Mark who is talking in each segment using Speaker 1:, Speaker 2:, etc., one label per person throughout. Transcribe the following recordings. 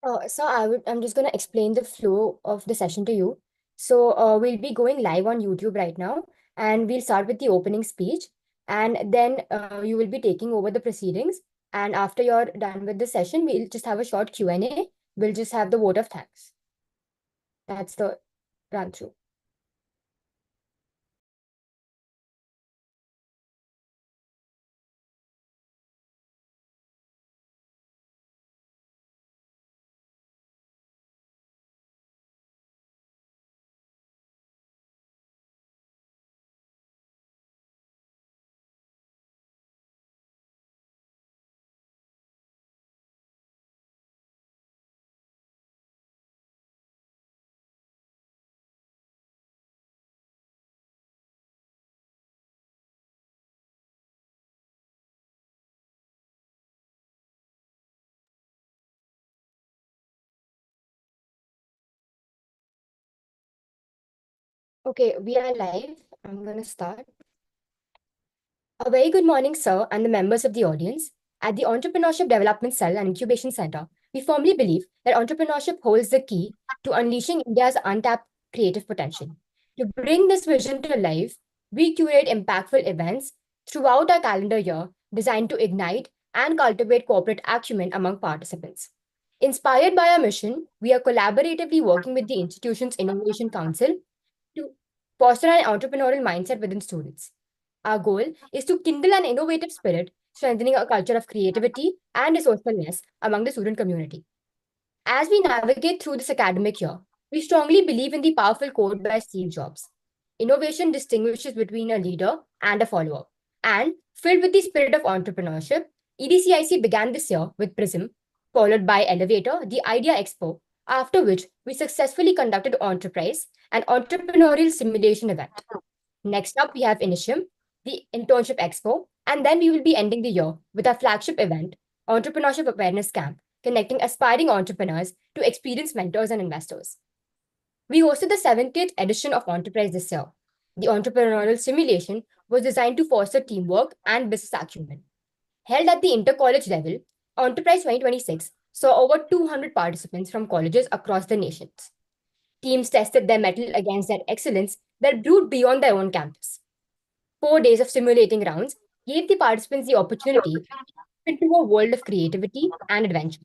Speaker 1: I'm just going to explain the flow of the session to you. We'll be going live on YouTube right now, and we'll start with the opening speech, and then you will be taking over the proceedings. And after you're done with the session, we'll just have a short Q&A. We'll just have the vote of thanks. That's the run through. Okay, we are live. I'm going to start. A very good morning, sir, and the members of the audience. At the Entrepreneurship Development Cell and Incubation Center, we firmly believe that entrepreneurship holds the key to unleashing India's untapped creative potential. To bring this vision to life, we curate impactful events throughout our calendar year designed to ignite and cultivate corporate acumen among participants. Inspired by our mission, we are collaboratively working with the institution's Innovation Council to foster an entrepreneurial mindset within students. Our goal is to kindle an innovative spirit, strengthening a culture of creativity and resourcefulness among the student community. As we navigate through this academic year, we strongly believe in the powerful quote by Steve Jobs: innovation distinguishes between a leader and a follower. And filled with the spirit of entrepreneurship, EDCIC began this year with Prism, followed by Elevator, the Idea Expo, after which we successfully conducted Enterprise, an entrepreneurial simulation event. Next up, we have Initium, the Internship Expo, and then we will be ending the year with our flagship event, Entrepreneurship Awareness Camp, connecting aspiring entrepreneurs to experienced mentors and investors. We hosted the 70th edition of Enterprise this year. The entrepreneurial simulation was designed to foster teamwork and business acumen. Held at the inter-college level, Enterprise 2026 saw over 200 participants from colleges across the nations. Teams tested their mettle against their excellence that brewed beyond their own campus. 4 days of simulating rounds gave the participants the opportunity into a world of creativity and adventure.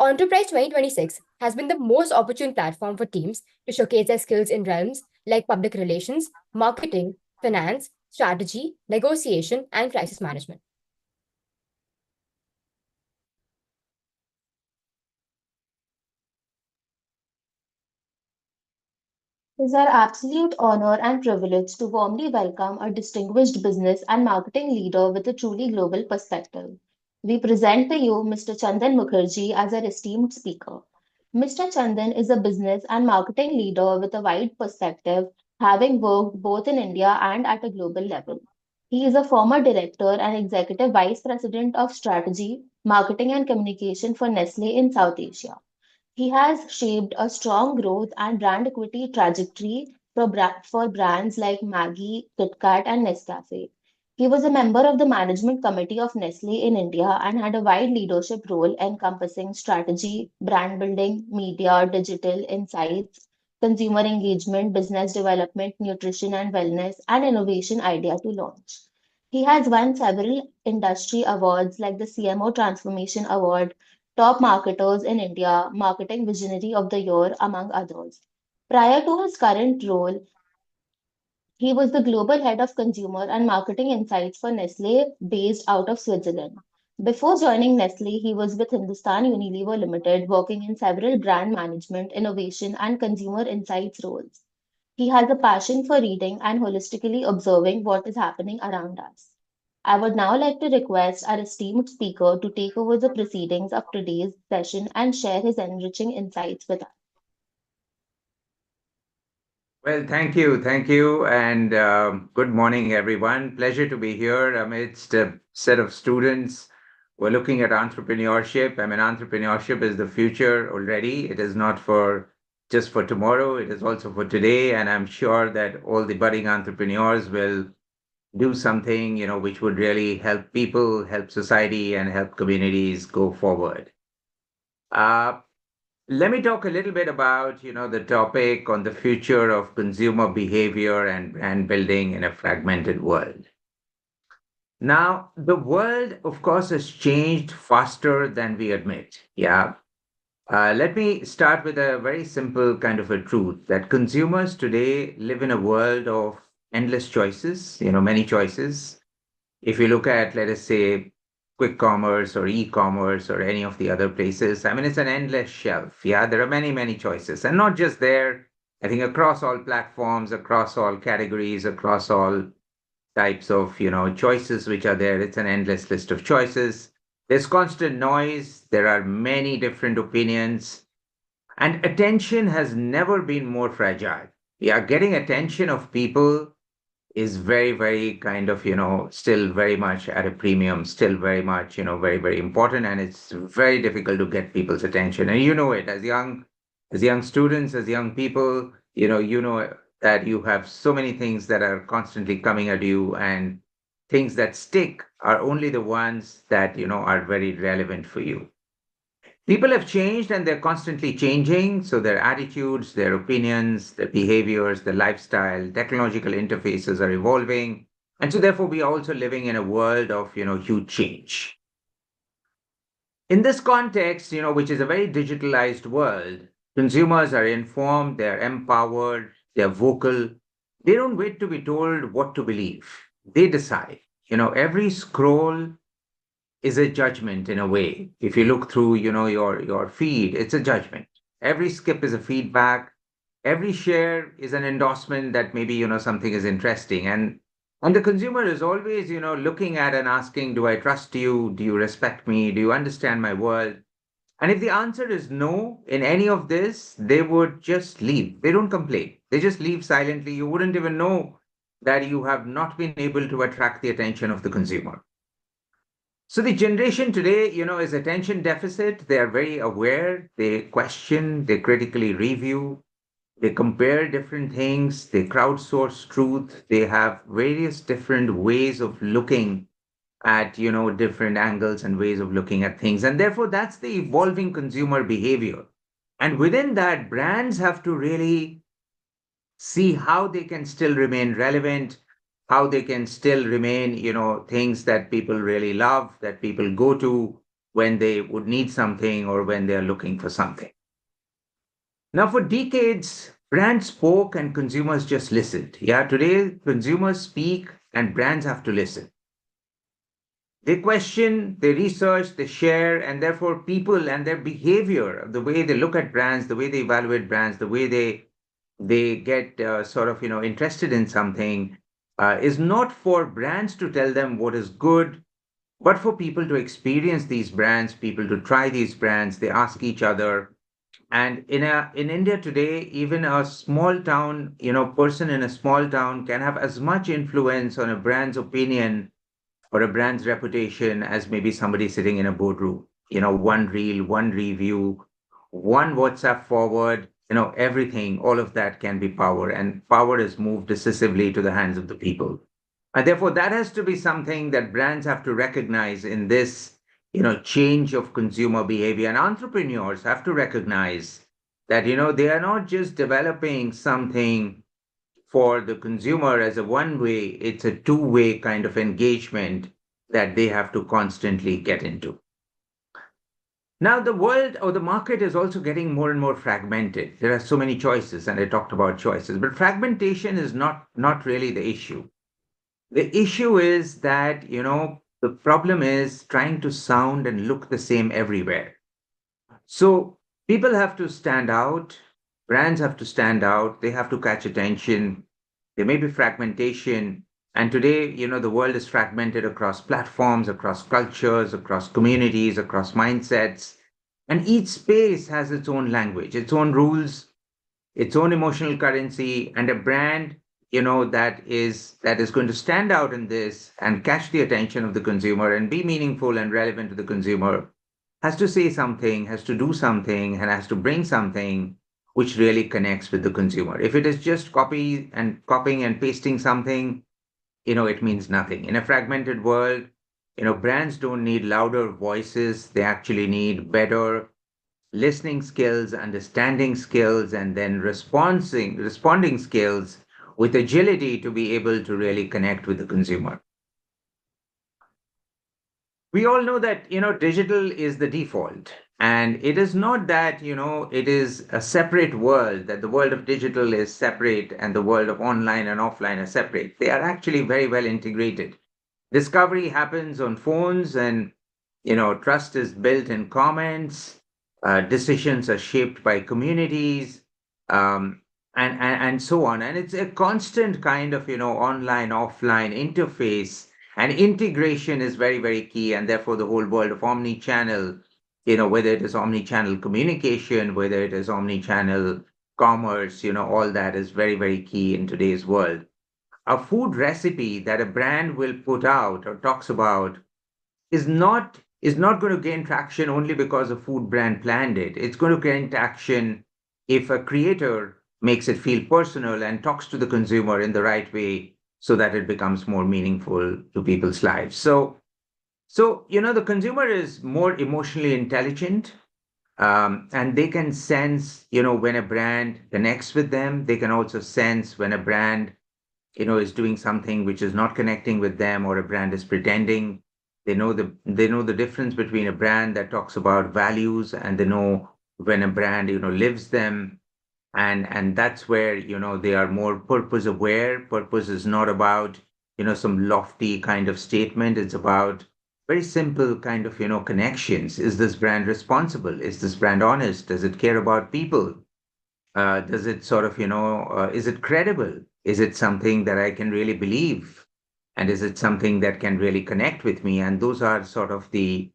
Speaker 1: Enterprise 2026 has been the most opportune platform for teams to showcase their skills in realms like public relations, marketing, finance, strategy, negotiation, and crisis management.
Speaker 2: It is our absolute honor and privilege to warmly welcome a distinguished business and marketing leader with a truly global perspective. We present to you Mr. Chandan Mukherji as our esteemed speaker. Mr. Chandan is a business and marketing leader with a wide perspective, having worked both in India and at a global level. He is a former director and executive vice president of strategy, marketing, and communication for Nestle in South Asia. He has shaped a strong growth and brand equity trajectory for brands like Maggi, KitKat, and Nescafe. He was a member of the management committee of Nestle in India and had a wide leadership role encompassing strategy, brand building, media, digital insights, consumer engagement, business development, nutrition and wellness, and innovation idea to launch. He has won several industry awards like the CMO Transformation Award, Top Marketers in India, Marketing Visionary of the Year, among others. Prior to his current role, he was the global head of consumer and marketing insights for Nestle, based out of Switzerland. Before joining Nestle, he was with Hindustan Unilever Limited, working in several brand management, innovation, and consumer insights roles. He has a passion for reading and holistically observing what is happening around us. I would now like to request our esteemed speaker to take over the proceedings of today's session and share his enriching insights with us.
Speaker 3: Well, thank you. Thank you. And good morning, everyone. Pleasure to be here amidst a set of students. We're looking at entrepreneurship. I mean, entrepreneurship is the future already. It is not for just for tomorrow, it is also for today. And I'm sure that all the budding entrepreneurs will do something, which would really help people, help society, and help communities go forward. let me talk a little bit about, the topic on the future of consumer behavior and brand building in a fragmented world. Now, the world, of course, has changed faster than we admit. Yeah. Let me start with a very simple kind of a truth that consumers today live in a world of endless choices, many choices. If you look at, let us say, quick commerce or e-commerce or any of the other places, I mean, it's an endless shelf. Yeah, there are many, many choices. And not just there, I think across all platforms, across all categories, across all types of, choices which are there. It's an endless list of choices. There's constant noise. There are many different opinions. And attention has never been more fragile. Yeah, getting attention of people is very, very kind of, still very much at a premium, still very much, very, very important. And it's very difficult to get people's attention. And you know it as young students, as young people, you know that you have so many things that are constantly coming at you, and things that stick are only the ones that, are very relevant for you. People have changed and they're constantly changing. So their attitudes, their opinions, their behaviors, their lifestyle, technological interfaces are evolving. And so therefore we are also living in a world of, huge change. In this context, which is a very digitalized world, consumers are informed, they're empowered, they're vocal. They don't wait to be told what to believe. They decide. Every scroll is a judgment in a way. If you look through, your feed, it's a judgment. Every skip is a feedback. Every share is an endorsement that maybe, something is interesting. And the consumer is always, looking at and asking, do I trust you? Do you respect me? Do you understand my world? And if the answer is no in any of this, they would just leave. They don't complain. They just leave silently. You wouldn't even know that you have not been able to attract the attention of the consumer. So the generation today, is attention deficit. They are very aware. They question, they critically review, they compare different things, they crowdsource truth. They have various different ways of looking at, different angles and ways of looking at things. And therefore, that's the evolving consumer behavior. And within that, brands have to really see how they can still remain relevant, how they can still remain, things that people really love, that people go to when they would need something or when they're looking for something. Now, for decades, brands spoke and consumers just listened. Yeah, today consumers speak and brands have to listen. They question, they research, they share, and therefore people and their behavior, the way they look at brands, the way they evaluate brands, the way they get sort of interested in something is not for brands to tell them what is good, but for people to experience these brands, people to try these brands. They ask each other. And in India today, even a small town, person in a small town can have as much influence on a brand's opinion or a brand's reputation as maybe somebody sitting in a boardroom. One reel, one review, one WhatsApp forward, everything, all of that can be power, and power is moved decisively to the hands of the people. And therefore, that has to be something that brands have to recognize in this, change of consumer behavior. And entrepreneurs have to recognize that, they are not just developing something for the consumer as a one way, it's a two-way kind of engagement that they have to constantly get into. Now, the world or the market is also getting more and more fragmented. There are so many choices, and I talked about choices, but fragmentation is not really the issue. The issue is that, the problem is trying to sound and look the same everywhere. So people have to stand out, brands have to stand out, they have to catch attention. There may be fragmentation. And today, the world is fragmented across platforms, across cultures, across communities, across mindsets. And each space has its own language, its own rules, its own emotional currency, and a brand, that is going to stand out in this and catch the attention of the consumer and be meaningful and relevant to the consumer has to say something, has to do something, and has to bring something which really connects with the consumer. If it is just copying and pasting something, it means nothing. In a fragmented world, brands don't need louder voices. They actually need better listening skills, understanding skills, and then responding skills with agility to be able to really connect with the consumer. We all know that, digital is the default. And it is not that, it is a separate world, that the world of digital is separate and the world of online and offline are separate. They are actually very well integrated. Discovery happens on phones, and trust is built in comments. Decisions are shaped by communities, um, and so on. And it's a constant kind of online offline interface, and integration is very very key. And therefore, the whole world of omni-channel, whether it is omni-channel communication, whether it is omni-channel commerce, all that is very very key in today's world. A food recipe that a brand will put out or talks about is not going to gain traction only because a food brand planned it. It's going to gain traction if a creator makes it feel personal and talks to the consumer in the right way so that it becomes more meaningful to people's lives. So the consumer is more emotionally intelligent, and they can sense, when a brand connects with them. They can also sense when a brand is doing something which is not connecting with them, or a brand is pretending. They know the difference between a brand that talks about values, and they know when a brand lives them. And that's where they are more purpose aware. Purpose is not about some lofty kind of statement. It's about very simple kind of connections. Is this brand responsible? Is this brand honest? Does it care about people? Does it sort of, is it credible? Is it something that I can really believe? And is it something that can really connect with me? And those are sort of the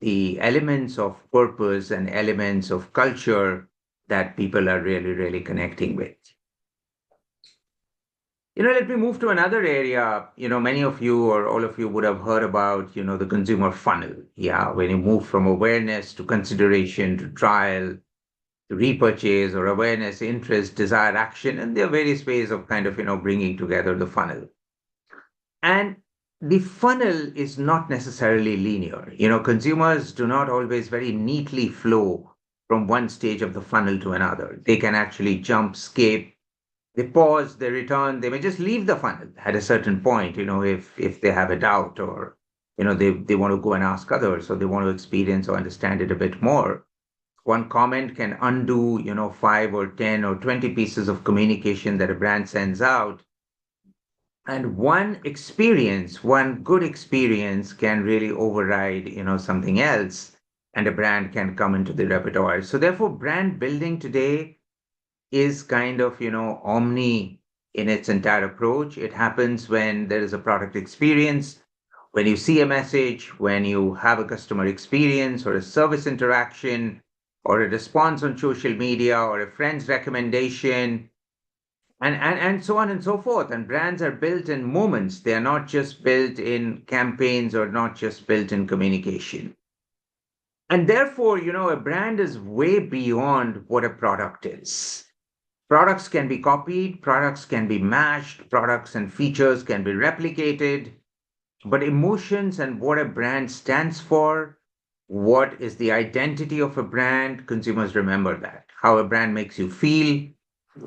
Speaker 3: elements of purpose and elements of culture that people are really, really connecting with. Let me move to another area. Many of you or all of you would have heard about, the consumer funnel. Yeah, when you move from awareness to consideration to trial repurchase or awareness, interest, desire, action, and there are various ways of kind of, bringing together the funnel. And the funnel is not necessarily linear. Consumers do not always very neatly flow from one stage of the funnel to another. They can actually jump, skip, they pause, they return, they may just leave the funnel at a certain point, if they have a doubt, or, they want to go and ask others, or they want to experience or understand it a bit more. One comment can undo 5 or 10 or 20 pieces of communication that a brand sends out. And one good experience can really override something else, and a brand can come into the repertoire. So therefore, brand building today is kind of omni in its entire approach. It happens when there is a product experience, when you see a message, when you have a customer experience or a service interaction, or a response on social media, or a friend's recommendation, and so on and so forth. And brands are built in moments. They are not just built in campaigns or not just built in communication. And therefore, a brand is way beyond what a product is. Products can be copied, products can be matched, products and features can be replicated, but emotions and what a brand stands for, what is the identity of a brand, consumers remember that. How a brand makes you feel,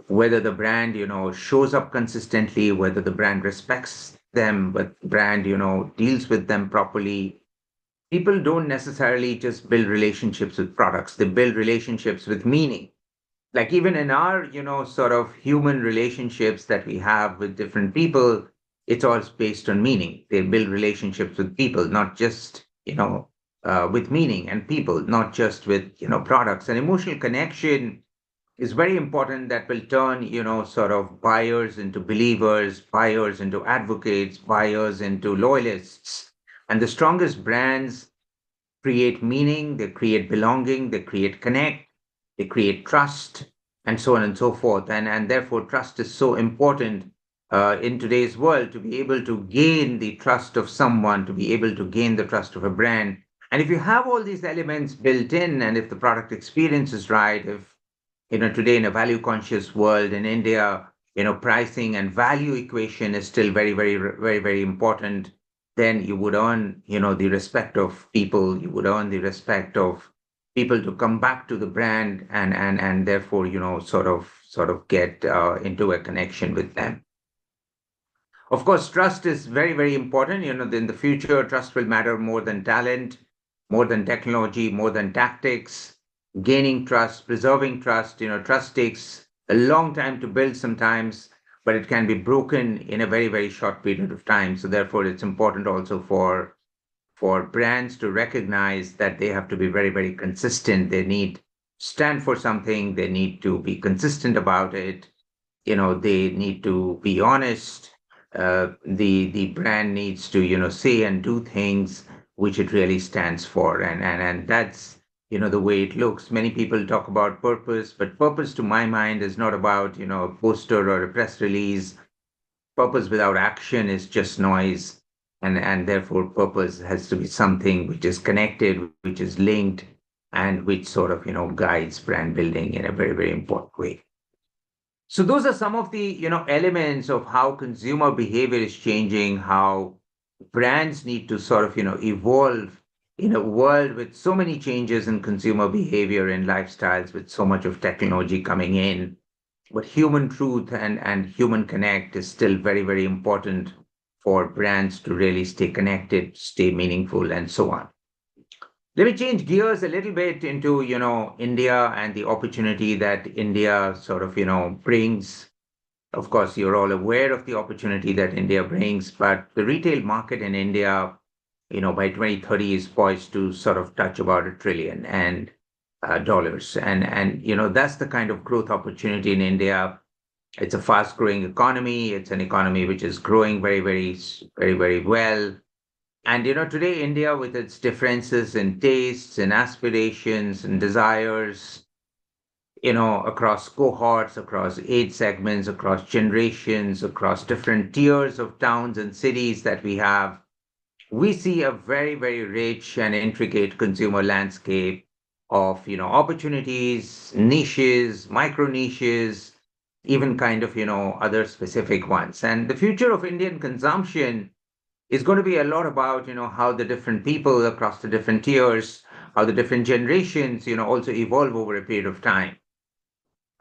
Speaker 3: whether the brand, shows up consistently, whether the brand respects them, but brand, deals with them properly. People don't necessarily just build relationships with products, they build relationships with meaning. Like even in our, sort of human relationships that we have with different people, it's all based on meaning. They build relationships with people, not just, with meaning and people, not just with, products. And emotional connection is very important, that will turn, sort of buyers into believers, buyers into advocates, buyers into loyalists. And the strongest brands create meaning, they create belonging, they create connect, they create trust, and so on and so forth. And therefore, trust is so important in today's world, to be able to gain the trust of someone, to be able to gain the trust of a brand. And if you have all these elements built in, and if the product experience is right, if, today in a value conscious world in India, pricing and value equation is still very, very, very, very important, then you would earn, the respect of people, you would earn the respect of people to come back to the brand and therefore, sort of get into a connection with them. Of course, trust is very, very important. In the future, trust will matter more than talent, more than technology, more than tactics. Gaining trust, preserving trust, trust takes a long time to build sometimes, but it can be broken in a very, very short period of time. So therefore, it's important also for brands to recognize that they have to be very, very consistent. They need stand for something. They need to be consistent about it. They need to be honest. The brand needs to say and do things which it really stands for, and that's the way it looks. Many people talk about purpose, but purpose to my mind is not about a poster or a press release. Purpose without action is just noise, and therefore purpose has to be something which is connected, which is linked, and which sort of guides brand building in a very, very important way. So those are some of the elements of how consumer behavior is changing, how brands need to sort of evolve in a world with so many changes in consumer behavior and lifestyles, with so much of technology coming in. But human truth and human connect is still very, very important for brands to really stay connected, stay meaningful, and so on. Let me change gears a little bit into, India and the opportunity that India sort of, brings. Of course, you're all aware of the opportunity that India brings, but the retail market in India, by 2030 is poised to sort of touch about $1 trillion and dollars. And that's the kind of growth opportunity in India. It's a fast growing economy. It's an economy which is growing very, very, very, very well. And today India, with its differences in tastes and aspirations and desires, across cohorts, across age segments, across generations, across different tiers of towns and cities that we have, we see a very, very rich and intricate consumer landscape of, opportunities, niches, micro niches, even kind of, other specific ones. And the future of Indian consumption is going to be a lot about how the different people across the different tiers, how the different generations also evolve over a period of time.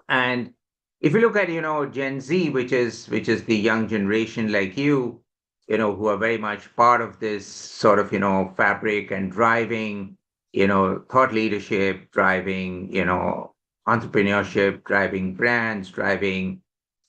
Speaker 3: And if you look at Gen Z, which is the young generation like who are very much part of this sort of fabric and driving thought leadership, driving entrepreneurship, driving brands, driving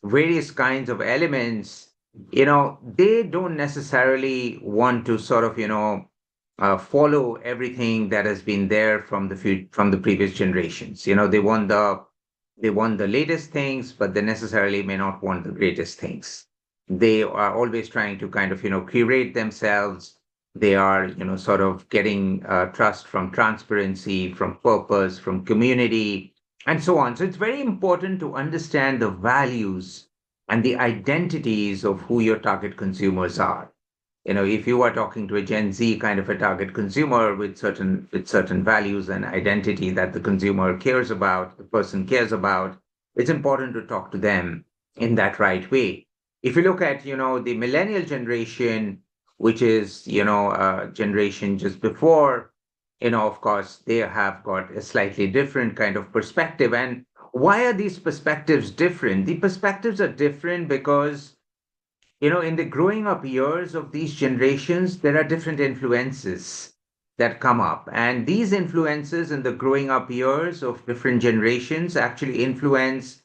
Speaker 3: various kinds of elements. They don't necessarily want to sort of, follow everything that has been there from the previous generations. They want the latest things, but they necessarily may not want the greatest things. They are always trying to kind of, curate themselves. They are, sort of getting trust from transparency, from purpose, from community, and so on. So it's very important to understand the values and the identities of who your target consumers are. If you are talking to a Gen Z kind of a target consumer with certain values and identity that the consumer cares about, the person cares about, it's important to talk to them in that right way. If you look at the millennial generation, which is generation just before, of course they have got a slightly different kind of perspective. And why are these perspectives different? The perspectives are different because in the growing up years of these generations, there are different influences that come up. And these influences in the growing up years of different generations actually influence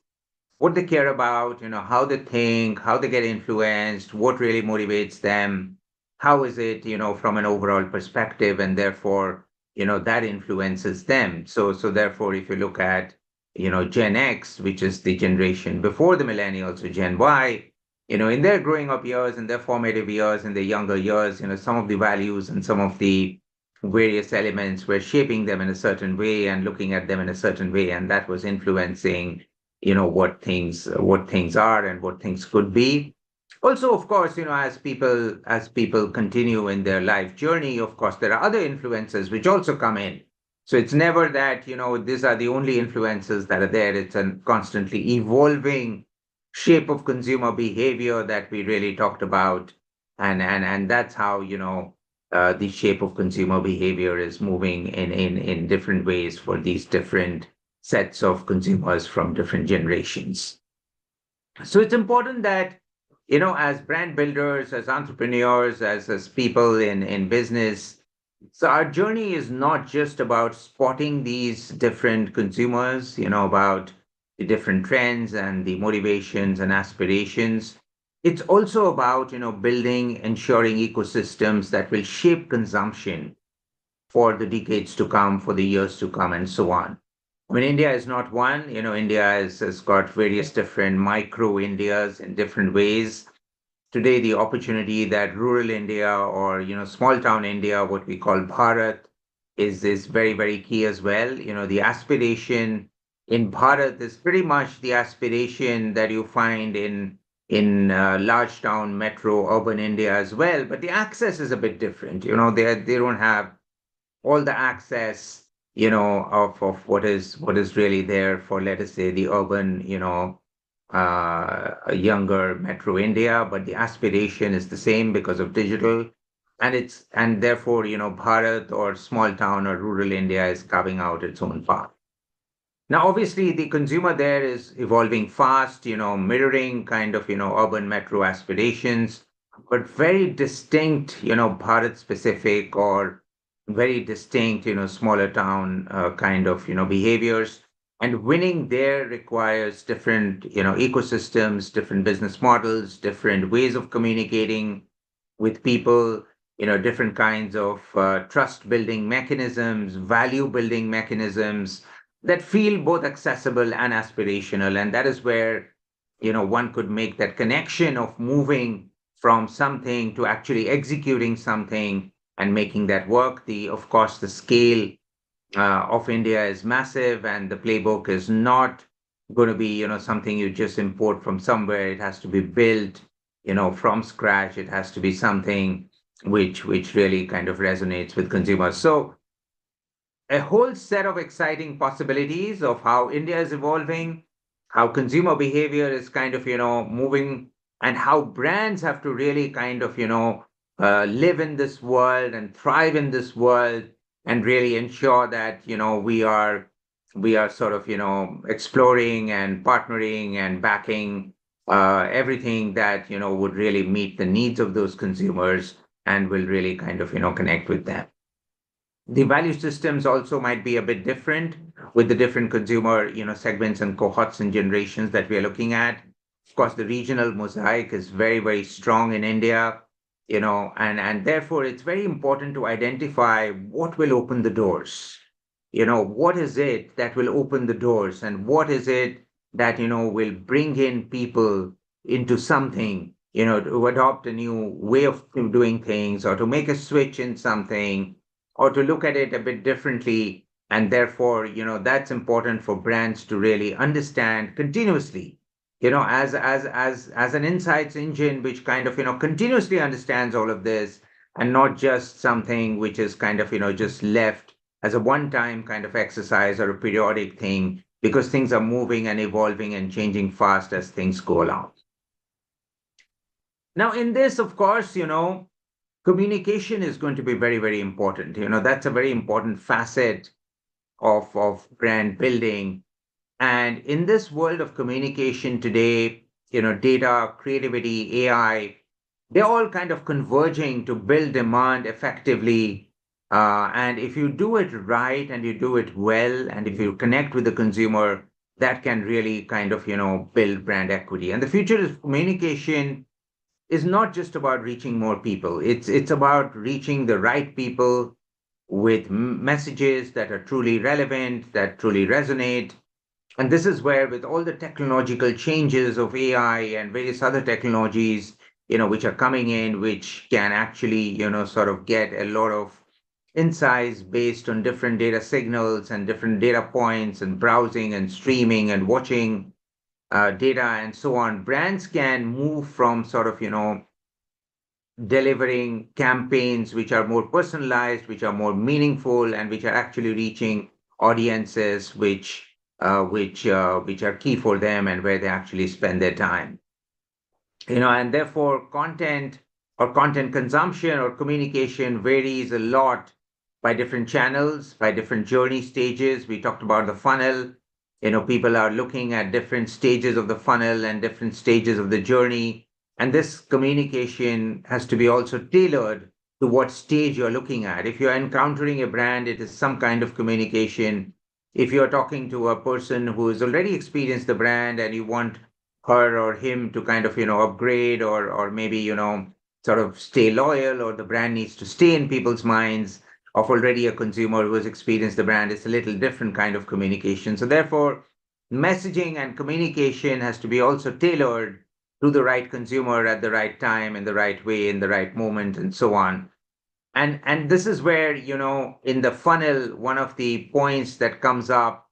Speaker 3: what they care about, how they think, how they get influenced, what really motivates them, how is it, from an overall perspective, and therefore, that influences them. So therefore, if you look at, Gen X, which is the generation before the millennials, or Gen Y, in their growing up years, in their formative years, in their younger years, some of the values and some of the various elements were shaping them in a certain way and looking at them in a certain way, and that was influencing, what things are and what things could be. Also, of course, as people continue in their life journey, of course, there are other influences which also come in. So it's never that, these are the only influences that are there. It's a constantly evolving shape of consumer behavior that we really talked about. And that's how, the shape of consumer behavior is moving in different ways for these different sets of consumers from different generations. So it's important that, as brand builders, as entrepreneurs, as people in business, so our journey is not just about spotting these different consumers, about the different trends and the motivations and aspirations. It's also about, building, ensuring ecosystems that will shape consumption for the decades to come, for the years to come, and so on. I mean, India is not one. India has got various different micro Indias in different ways. Today, the opportunity that rural India or small town India, what we call Bharat, is very very key as well. The aspiration in Bharat is pretty much the aspiration that you find in large town metro urban India as well. But the access is a bit different. They don't have all the access, of what is really there for, let us say, the urban, a younger metro India, but the aspiration is the same because of digital. And therefore, Bharat or small town or rural India is carving out its own path. Now, obviously, the consumer there is evolving fast, mirroring kind of, urban metro aspirations, but very distinct, Bharat specific or very distinct, smaller town kind of, behaviors. And winning there requires different, ecosystems, different business models, different ways of communicating with people, different kinds of trust building mechanisms, value building mechanisms that feel both accessible and aspirational. And that is where, one could make that connection of moving from something to actually executing something and making that work. Of course, the scale of India is massive, and the playbook is not going to be, something you just import from somewhere. It has to be built, from scratch. It has to be something which really kind of resonates with consumers. So a whole set of exciting possibilities of how India is evolving, how consumer behavior is kind of, moving, and how brands have to really kind of, live in this world and thrive in this world and really ensure that, we are sort of, exploring and partnering and backing everything that, would really meet the needs of those consumers and will really kind of, connect with them. The value systems also might be a bit different with the different consumer, segments and cohorts and generations that we are looking at. Of course, the regional mosaic is very, very strong in India, and therefore it's very important to identify what will open the doors. What is it that will open the doors, and what is it that, will bring in people into something, to adopt a new way of doing things or to make a switch in something or to look at it a bit differently. And therefore, that's important for brands to really understand continuously, as an insights engine, which kind of, continuously understands all of this and not just something which is kind of, just left as a one-time kind of exercise or a periodic thing, because things are moving and evolving and changing fast as things go along. Now, in this, of course, communication is going to be very, very important. That's a very important facet of brand building. And in this world of communication today, data, creativity, AI, they're all kind of converging to build demand effectively. And if you do it right and you do it well, and if you connect with the consumer, that can really kind of, build brand equity. And the future of communication is not just about reaching more people. It's about reaching the right people with messages that are truly relevant, that truly resonate. And this is where, with all the technological changes of AI and various other technologies, which are coming in, which can actually, sort of get a lot of insights based on different data signals and different data points and browsing and streaming and watching data and so on, brands can move from sort of, delivering campaigns which are more personalized, which are more meaningful, and which are actually reaching audiences which are key for them and where they actually spend their time. And therefore content or content consumption or communication varies a lot by different channels, by different journey stages. We talked about the funnel. People are looking at different stages of the funnel and different stages of the journey. And this communication has to be also tailored to what stage you're looking at. If you're encountering a brand, it is some kind of communication. If you're talking to a person who has already experienced the brand and you want her or him to kind of, upgrade or maybe, sort of stay loyal, or the brand needs to stay in people's minds of already a consumer who has experienced the brand, it's a little different kind of communication. So therefore, messaging and communication has to be also tailored to the right consumer at the right time, in the right way, in the right moment, and so on. And this is where, in the funnel, one of the points that comes up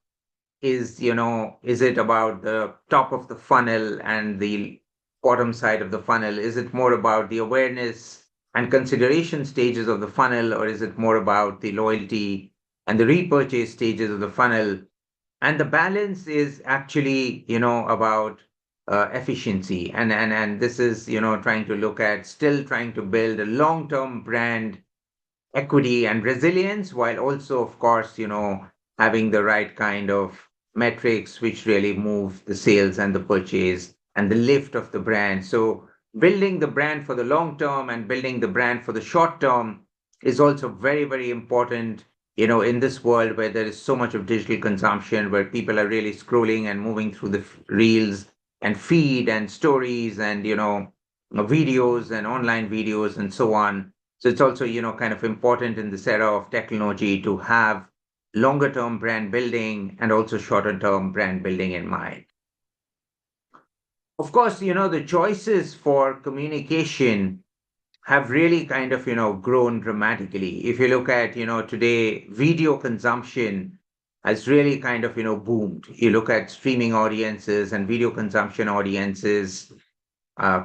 Speaker 3: is, is it about the top of the funnel and the bottom side of the funnel? Is it more about the awareness and consideration stages of the funnel, or is it more about the loyalty and the repurchase stages of the funnel? And the balance is actually, about efficiency. And this is, trying to look at still trying to build a long-term brand equity and resilience, while also, of course, having the right kind of metrics which really move the sales and the purchase and the lift of the brand. So building the brand for the long term and building the brand for the short term is also very, very important, in this world where there is so much of digital consumption, where people are really scrolling and moving through the reels and feed and stories and, videos and online videos and so on. So it's also, kind of important in this era of technology to have longer term brand building and also shorter term brand building in mind. Of course, the choices for communication have really kind of, grown dramatically. If you look at, today, video consumption has really kind of, boomed. You look at streaming audiences and video consumption audiences,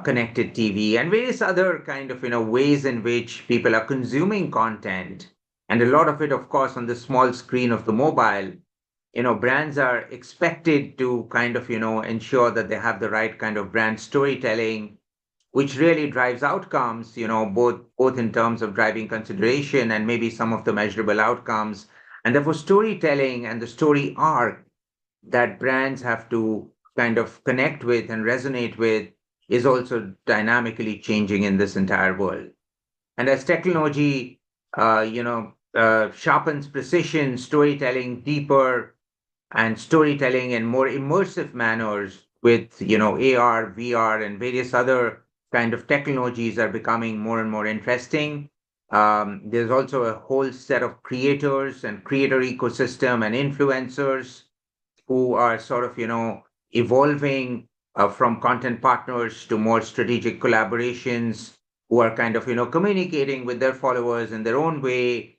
Speaker 3: connected TV, and various other kind of, ways in which people are consuming content. And a lot of it, of course, on the small screen of the mobile. Brands are expected to kind of, ensure that they have the right kind of brand storytelling, which really drives outcomes, both in terms of driving consideration and maybe some of the measurable outcomes. And therefore, storytelling and the story arc that brands have to kind of connect with and resonate with is also dynamically changing in this entire world. And as technology, sharpens precision, storytelling deeper, and storytelling in more immersive manners with, AR, VR, and various other kind of technologies are becoming more and more interesting. There's also a whole set of creators and creator ecosystem and influencers who are sort of, evolving from content partners to more strategic collaborations, who are kind of, communicating with their followers in their own way,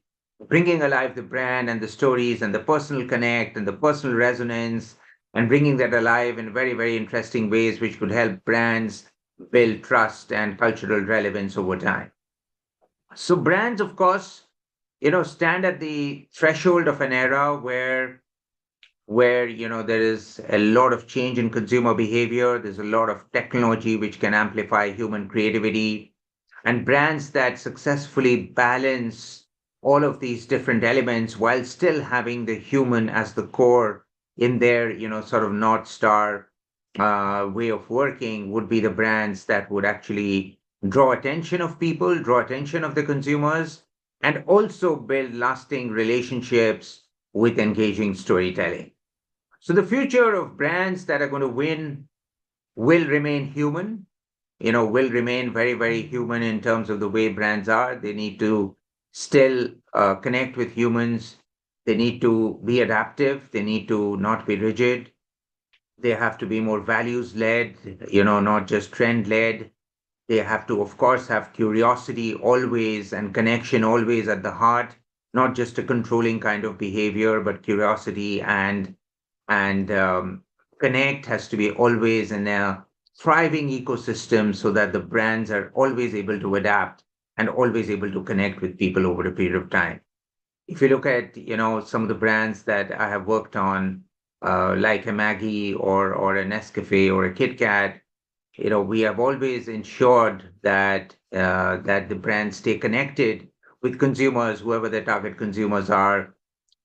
Speaker 3: bringing alive the brand and the stories and the personal connect and the personal resonance, and bringing that alive in very, very interesting ways, which could help brands build trust and cultural relevance over time. So brands, of course, stand at the threshold of an era where there is a lot of change in consumer behavior. There's a lot of technology which can amplify human creativity, and brands that successfully balance all of these different elements while still having the human as the core in their sort of North Star way of working would be the brands that would actually draw attention of people, draw attention of the consumers, and also build lasting relationships with engaging storytelling. So the future of brands that are going to win will remain human, will remain very, very human in terms of the way brands are. They need to still connect with humans. They need to be adaptive. They need to not be rigid. They have to be more values led, not just trend led. They have to, of course, have curiosity always and connection always at the heart, not just a controlling kind of behavior, but curiosity and connect has to be always in a thriving ecosystem so that the brands are always able to adapt and always able to connect with people over a period of time. If you look at, some of the brands that I have worked on, like a Maggie or a Nescafe or a Kit Kat, we have always ensured that the brands stay connected with consumers, whoever their target consumers are,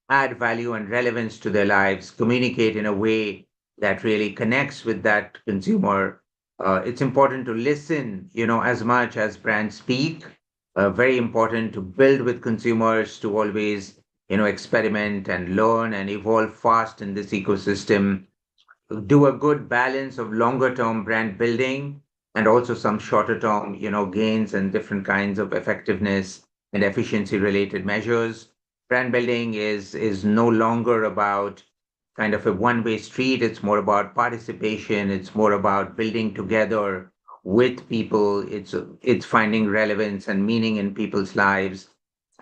Speaker 3: add value and relevance to their lives, communicate in a way that really connects with that consumer. It's important to listen, as much as brands speak. Very important to build with consumers, to always, experiment and learn and evolve fast in this ecosystem, do a good balance of longer term brand building and also some shorter term, gains and different kinds of effectiveness and efficiency related measures. Brand building is no longer about kind of a one-way street. It's more about participation. It's more about building together with people. It's finding relevance and meaning in people's lives.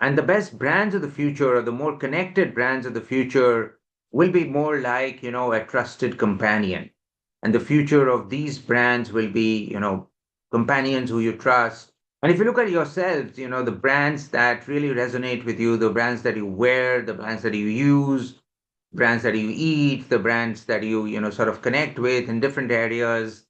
Speaker 3: And the best brands of the future, or the more connected brands of the future, will be more like, a trusted companion. And the future of these brands will be, companions who you trust. And if you look at yourselves, the brands that really resonate with you, the brands that you wear, the brands that you use, brands that you eat, the brands that you sort of connect with in different areas,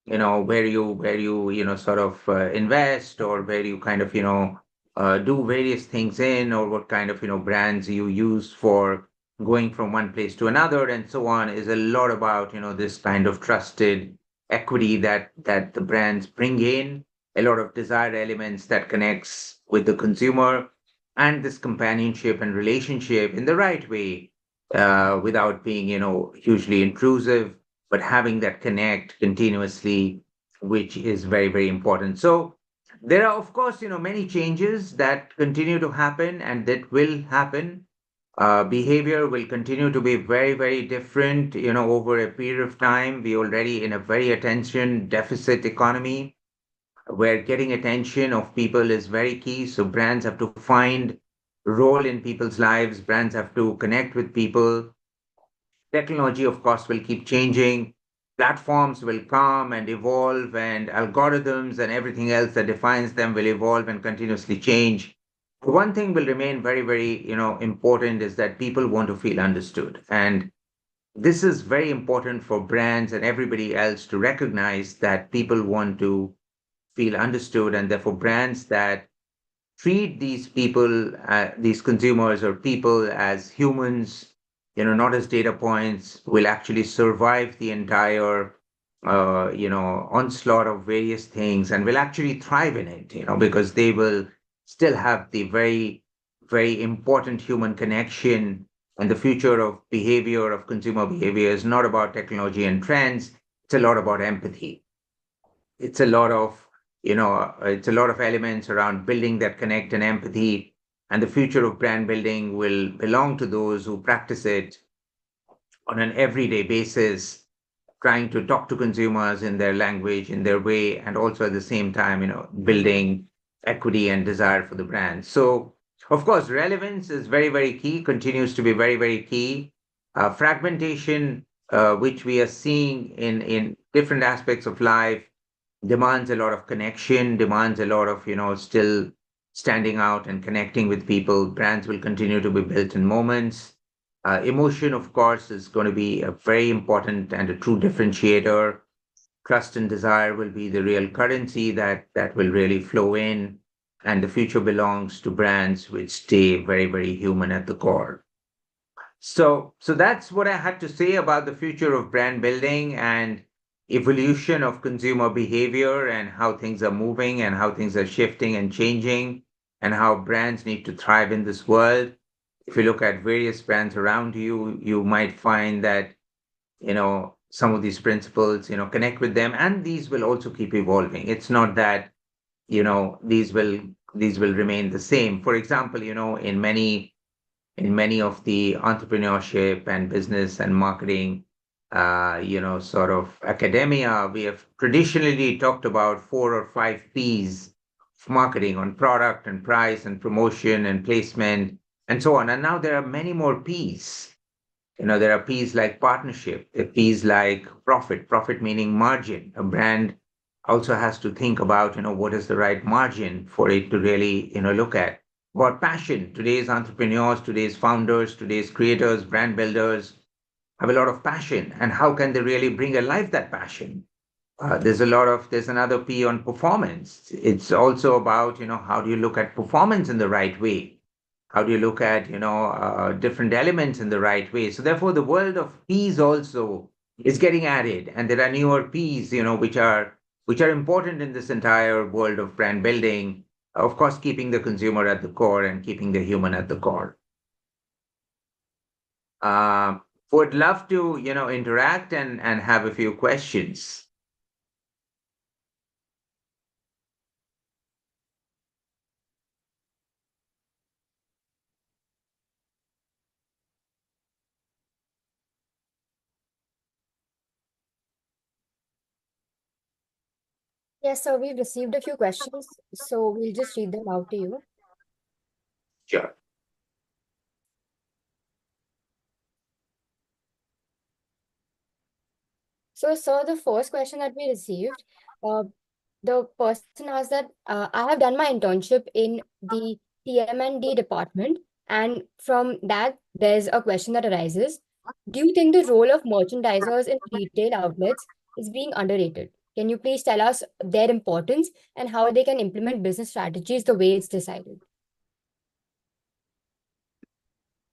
Speaker 3: where you sort of invest, or where you kind of do various things in, or what kind of brands you use for going from one place to another and so on, is a lot about this kind of trusted equity that the brands bring in, a lot of desired elements that connects with the consumer, and this companionship and relationship in the right way, without being hugely intrusive, but having that connect continuously, which is very, very important. So there are, of course, many changes that continue to happen and that will happen. Behavior will continue to be very, very different, over a period of time. We already in a very attention deficit economy where getting attention of people is very key. So brands have to find role in people's lives. Brands have to connect with people. Technology, of course, will keep changing. Platforms will come and evolve, and algorithms and everything else that defines them will evolve and continuously change. One thing will remain very, very, important is that people want to feel understood. And this is very important for brands and everybody else to recognize that people want to feel understood, and therefore brands that treat these people, these consumers or people as humans, not as data points, will actually survive the entire, onslaught of various things and will actually thrive in it, because they will still have the very, very important human connection. And the future of behavior, of consumer behavior, is not about technology and trends. It's a lot about empathy. It's a lot of it's a lot of elements around building that connect and empathy, and the future of brand building will belong to those who practice it on an everyday basis, trying to talk to consumers in their language, in their way, and also at the same time, building equity and desire for the brand. So of course relevance is very, very key, continues to be very, very key. Fragmentation, which we are seeing in different aspects of life, demands a lot of connection, demands a lot of, still standing out and connecting with people. Brands will continue to be built in moments. Emotion, of course, is going to be a very important and a true differentiator. Trust and desire will be the real currency that will really flow in. And the future belongs to brands which stay very, very human at the core. So that's what I had to say about the future of brand building and evolution of consumer behavior, and how things are moving and how things are shifting and changing, and how brands need to thrive in this world. If you look at various brands around you, you might find that, some of these principles, connect with them, and these will also keep evolving. It's not that, these will remain the same. For example, in many of the entrepreneurship and business and marketing, sort of academia, we have traditionally talked about 4 or 5 P's of marketing, on product and price and promotion and placement and so on. And now there are many more P's. There are P's like partnership, there are P's like profit meaning margin. A brand also has to think about, what is the right margin for it to really, look at. About passion, today's entrepreneurs, today's founders, today's creators, brand builders have a lot of passion. And how can they really bring alive that passion? There's another P on performance. It's also about, how do you look at performance in the right way? How do you look at, different elements in the right way? So therefore, the world of P's also is getting added, and there are newer P's, which are important in this entire world of brand building. Of course, keeping the consumer at the core and keeping the human at the core. Uh, would love to, interact and have a few questions.
Speaker 1: Yes, so we've received a few questions, so we'll just read them out to you.
Speaker 3: Sure.
Speaker 1: So, sir, the first question that we received, uh, the person asked that I have done my internship in the TM&D department, and from that, there's a question that arises. Do you think the role of merchandisers in retail outlets is being underrated? Can you please tell us their importance and how they can implement business strategies the way it's decided?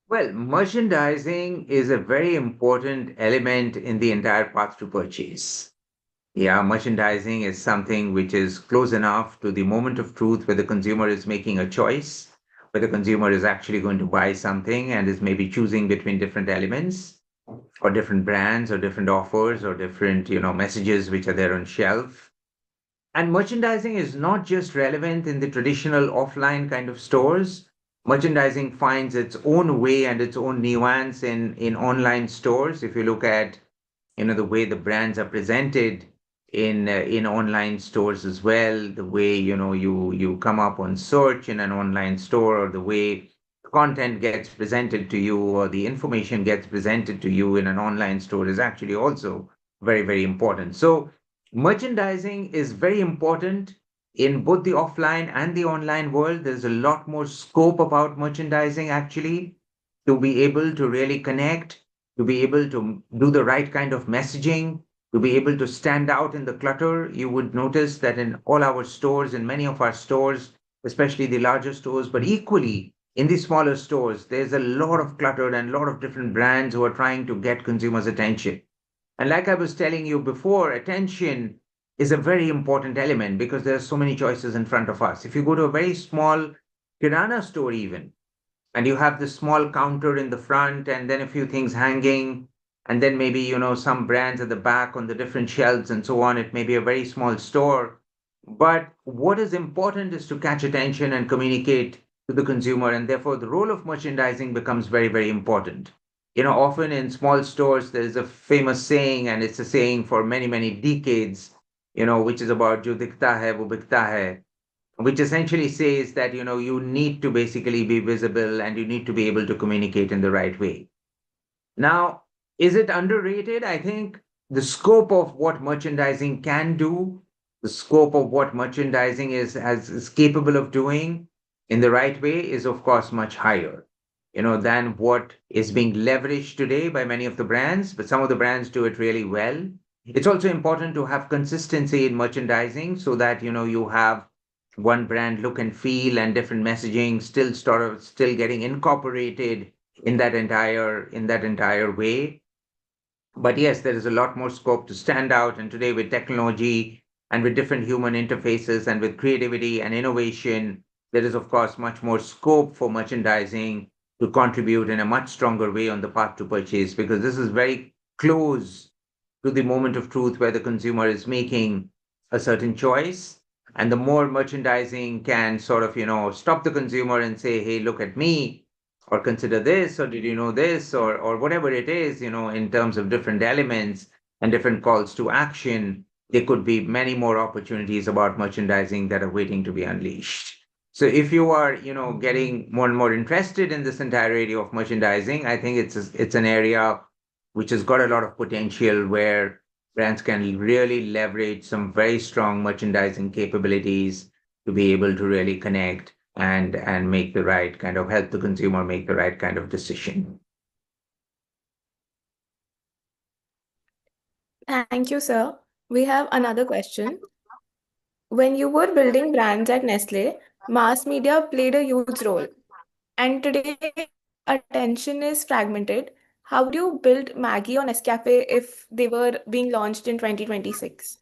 Speaker 3: Well, merchandising is a very important element in the entire path to purchase. Yeah, merchandising is something which is close enough to the moment of truth where the consumer is making a choice, where the consumer is actually going to buy something and is maybe choosing between different elements or different brands or different offers or different, messages which are there on shelf. And merchandising is not just relevant in the traditional offline kind of stores. Merchandising finds its own way and its own nuance in online stores. If you look at, the way the brands are presented in online stores as well, the way, you come up on search in an online store, or the way content gets presented to you or the information gets presented to you in an online store is actually also very, very important. So merchandising is very important in both the offline and the online world. There's a lot more scope about merchandising actually to be able to really connect, to be able to do the right kind of messaging, to be able to stand out in the clutter. You would notice that in all our stores, in many of our stores, especially the larger stores, but equally in the smaller stores, there's a lot of clutter and a lot of different brands who are trying to get consumers' attention. And like I was telling you before, attention is a very important element because there are so many choices in front of us. If you go to a very small kirana store, even, and you have this small counter in the front and then a few things hanging, and then maybe, some brands at the back on the different shelves and so on, it may be a very small store. But what is important is to catch attention and communicate to the consumer, and therefore the role of merchandising becomes very, very important. Often in small stores there's a famous saying, and it's a saying for many, many decades, which is about jo dikhta hai wo bikta hai, which essentially says that, you need to basically be visible and you need to be able to communicate in the right way. Now, is it underrated? I think the scope of what merchandising can do, the scope of what merchandising is capable of doing in the right way is, of course, much higher, than what is being leveraged today by many of the brands. But some of the brands do it really well. It's also important to have consistency in merchandising so that, you have one brand look and feel and different messaging still getting incorporated in that entire way. But yes, there is a lot more scope to stand out. And today, with technology and with different human interfaces and with creativity and innovation, there is, of course, much more scope for merchandising to contribute in a much stronger way on the path to purchase, because this is very close to the moment of truth where the consumer is making a certain choice. And the more merchandising can sort of, stop the consumer and say, hey, look at me, or consider this, or did you know this, or whatever it is, in terms of different elements and different calls to action, there could be many more opportunities about merchandising that are waiting to be unleashed. So if you are, getting more and more interested in this entire area of merchandising, I think it's an area which has got a lot of potential where brands can really leverage some very strong merchandising capabilities to be able to really connect and make the right kind of help the consumer make the right kind of decision.
Speaker 4: Thank you, sir. We have another question. When you were building brands at Nestle, mass media played a huge role. And today, attention is fragmented. How would you build Maggie or Nescafe if they were being launched in 2026?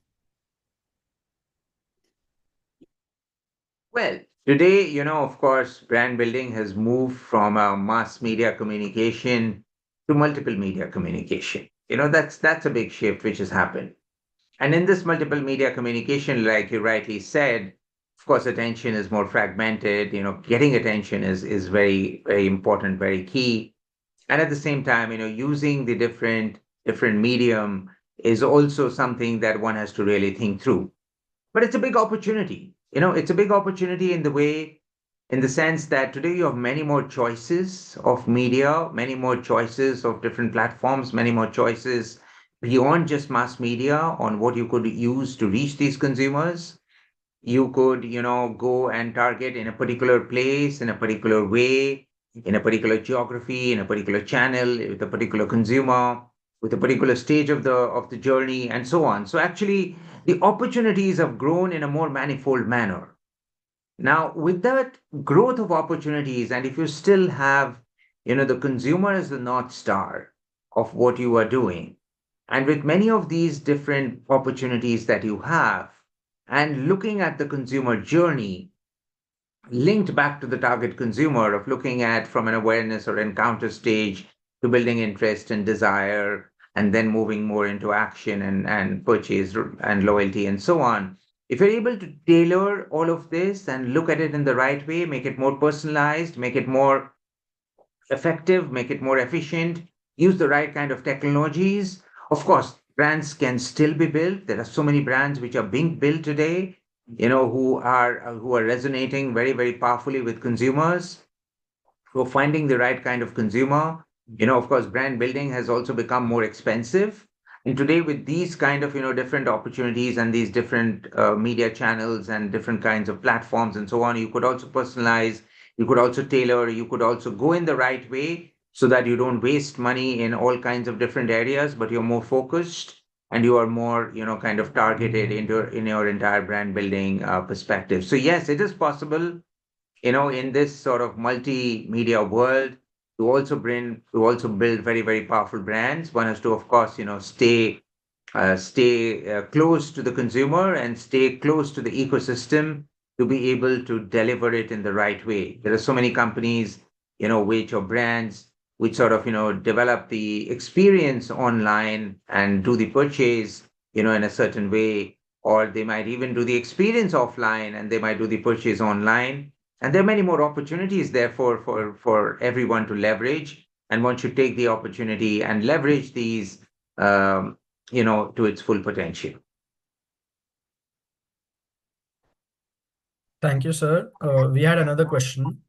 Speaker 3: Well, today, of course, brand building has moved from a mass media communication to multiple media communication. That's a big shift which has happened. And in this multiple media communication, like you rightly said, of course, attention is more fragmented. Getting attention is very, very important, very key. And at the same time, using the different medium is also something that one has to really think through. But it's a big opportunity. It's a big opportunity in the sense that today you have many more choices of media, many more choices of different platforms, many more choices beyond just mass media on what you could use to reach these consumers. You could, go and target in a particular place, in a particular way, in a particular geography, in a particular channel, with a particular consumer, with a particular stage of the journey, and so on. So actually, the opportunities have grown in a more manifold manner. Now, with that growth of opportunities, and if you still have, the consumer as the North Star of what you are doing, and with many of these different opportunities that you have, and looking at the consumer journey linked back to the target consumer of looking at from an awareness or encounter stage to building interest and desire, and then moving more into action and purchase and loyalty and so on. If you're able to tailor all of this and look at it in the right way, make it more personalized, make it more effective, make it more efficient, use the right kind of technologies. Of course, brands can still be built. There are so many brands which are being built today, who are resonating very, very powerfully with consumers, who are finding the right kind of consumer. Of course, brand building has also become more expensive. And today, with these kind of different opportunities and these different media channels and different kinds of platforms and so on, you could also personalize, you could also tailor, you could also go in the right way so that you don't waste money in all kinds of different areas, but you're more focused and you are more, kind of targeted in your entire brand building perspective. So yes, it is possible, in this sort of multimedia world to also build very, very powerful brands. One has to, of course, stay close to the consumer and stay close to the ecosystem to be able to deliver it in the right way. There are so many companies, which or brands which sort of, develop the experience online and do the purchase, in a certain way, or they might even do the experience offline and they might do the purchase online. And there are many more opportunities there for everyone to leverage. And one should take the opportunity and leverage these, to its full potential.
Speaker 5: Thank you, sir. We had another question.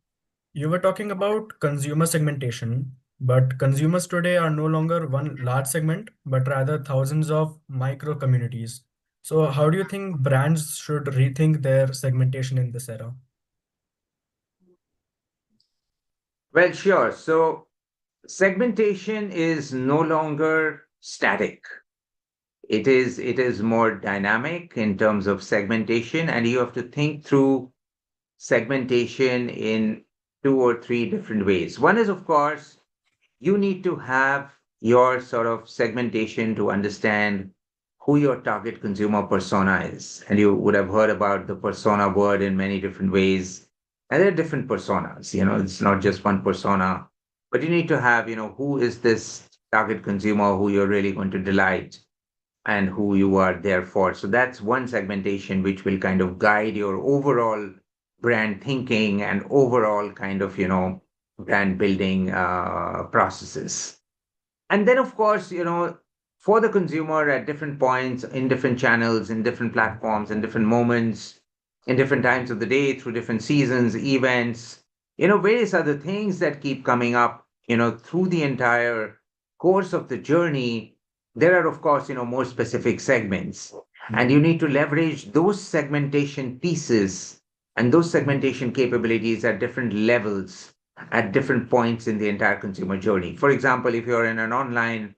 Speaker 5: You were talking about consumer segmentation, but consumers today are no longer one large segment, but rather thousands of micro communities. So, how do you think brands should rethink their segmentation in this era?
Speaker 3: Well, sure. So segmentation is no longer static. It is more dynamic in terms of segmentation, and you have to think through segmentation in two or three different ways. One is, of course, you need to have your sort of segmentation to understand who your target consumer persona is. And you would have heard about the persona word in many different ways. And there are different personas, it's not just one persona, but you need to have, who is this target consumer who you're really going to delight and who you are there for. So that's one segmentation which will kind of guide your overall brand thinking and overall kind of, brand building processes. And then, of course, for the consumer at different points, in different channels, in different platforms, in different moments, in different times of the day, through different seasons, events, various other things that keep coming up, through the entire course of the journey, there are, of course, more specific segments. And you need to leverage those segmentation pieces and those segmentation capabilities at different levels at different points in the entire consumer journey. For example, if you're in an online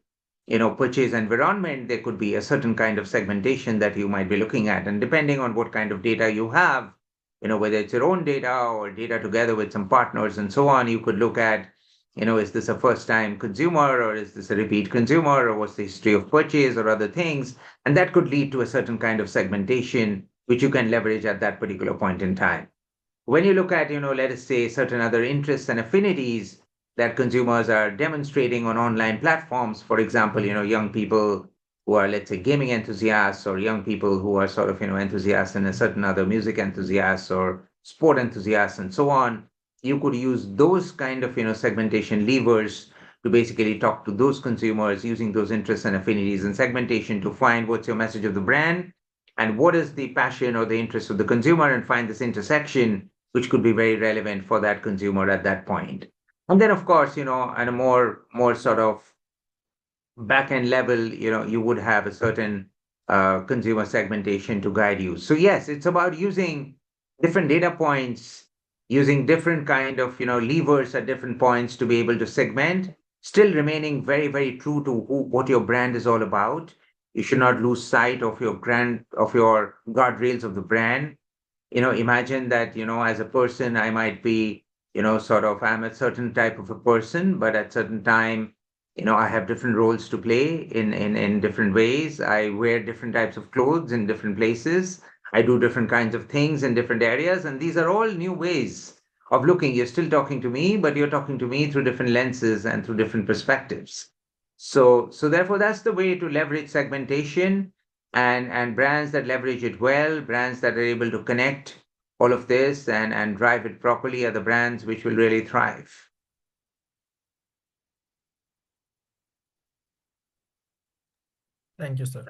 Speaker 3: purchase environment, there could be a certain kind of segmentation that you might be looking at. And depending on what kind of data you have, whether it's your own data or data together with some partners and so on, you could look at, is this a first time consumer or is this a repeat consumer or what's the history of purchase or other things? And that could lead to a certain kind of segmentation, which you can leverage at that particular point in time. When you look at, let us say, certain other interests and affinities that consumers are demonstrating on online platforms, for example, young people who are, let's say, gaming enthusiasts, or young people who are sort of, enthusiasts in a certain other music enthusiasts or sport enthusiasts and so on, you could use those kind of, segmentation levers to basically talk to those consumers using those interests and affinities and segmentation to find what's your message of the brand and what is the passion or the interest of the consumer, and find this intersection which could be very relevant for that consumer at that point. And then, of course, at a more sort of back end level, you would have a certain consumer segmentation to guide you. So yes, it's about using different data points, using different kind of levers at different points to be able to segment, still remaining very, very true to what your brand is all about. You should not lose sight of your guardrails of the brand. Imagine that, as a person, I might be, I'm a certain type of a person, but at certain time, I have different roles to play in different ways. I wear different types of clothes in different places. I do different kinds of things in different areas. And these are all new ways of looking. You're still talking to me, but you're talking to me through different lenses and through different perspectives. So therefore, that's the way to leverage segmentation, and brands that leverage it well, brands that are able to connect all of this and drive it properly are the brands which will really thrive.
Speaker 5: Thank you, sir.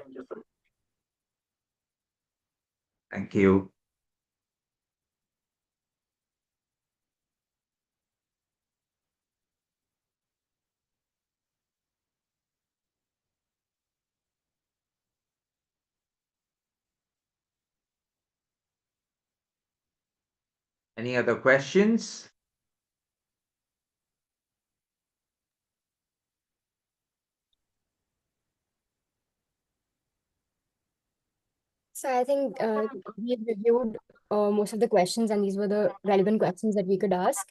Speaker 3: Thank you. Any other questions?
Speaker 1: So I think we've reviewed most of the questions, and these were the relevant questions that we could ask.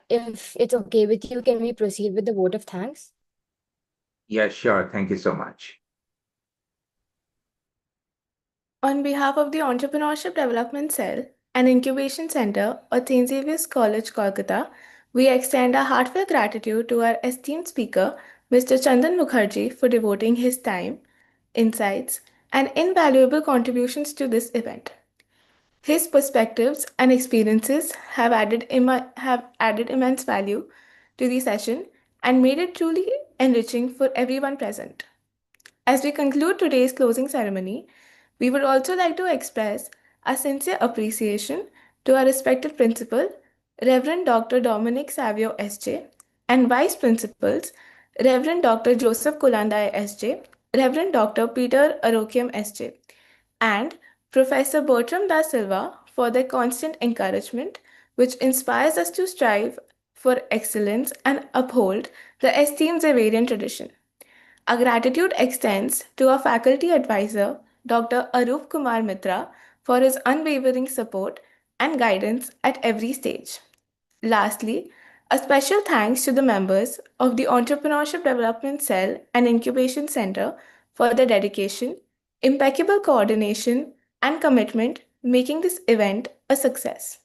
Speaker 1: If it's okay with you, can we proceed with the vote of thanks?
Speaker 3: Yeah, sure. Thank you so much.
Speaker 4: On behalf of the Entrepreneurship Development Cell and Incubation Center at St. Xavier's College, Kolkata, we extend our heartfelt gratitude to our esteemed speaker, Mr. Chandan Mukherji, for devoting his time, insights, and invaluable contributions to this event. His perspectives and experiences have added immense value to the session and made it truly enriching for everyone present. As we conclude today's closing ceremony, we would also like to express our sincere appreciation to our respected principal, Reverend Dr. Dominic Savio S.J., and Vice Principals, Reverend Dr. Joseph Kulandai S.J., Reverend Dr. Peter Arokiam S.J., and Professor Bertram da Silva for their constant encouragement, which inspires us to strive for excellence and uphold the esteemed Xaverian tradition. Our gratitude extends to our faculty advisor, Dr. Arup Kumar Mitra, for his unwavering support and guidance at every stage. Lastly, a special thanks to the members of the Entrepreneurship Development Cell and Incubation Center for their dedication, impeccable coordination, and commitment making this event a success.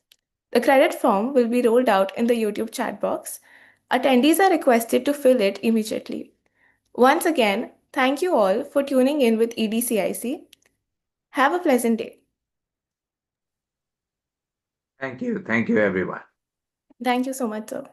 Speaker 4: The credit form will be rolled out in the YouTube chat box. Attendees are requested to fill it immediately. Once again, thank you all for tuning in with EDCIC. Have a pleasant day.
Speaker 3: Thank you. Thank you, everyone.
Speaker 4: Thank you so much, sir.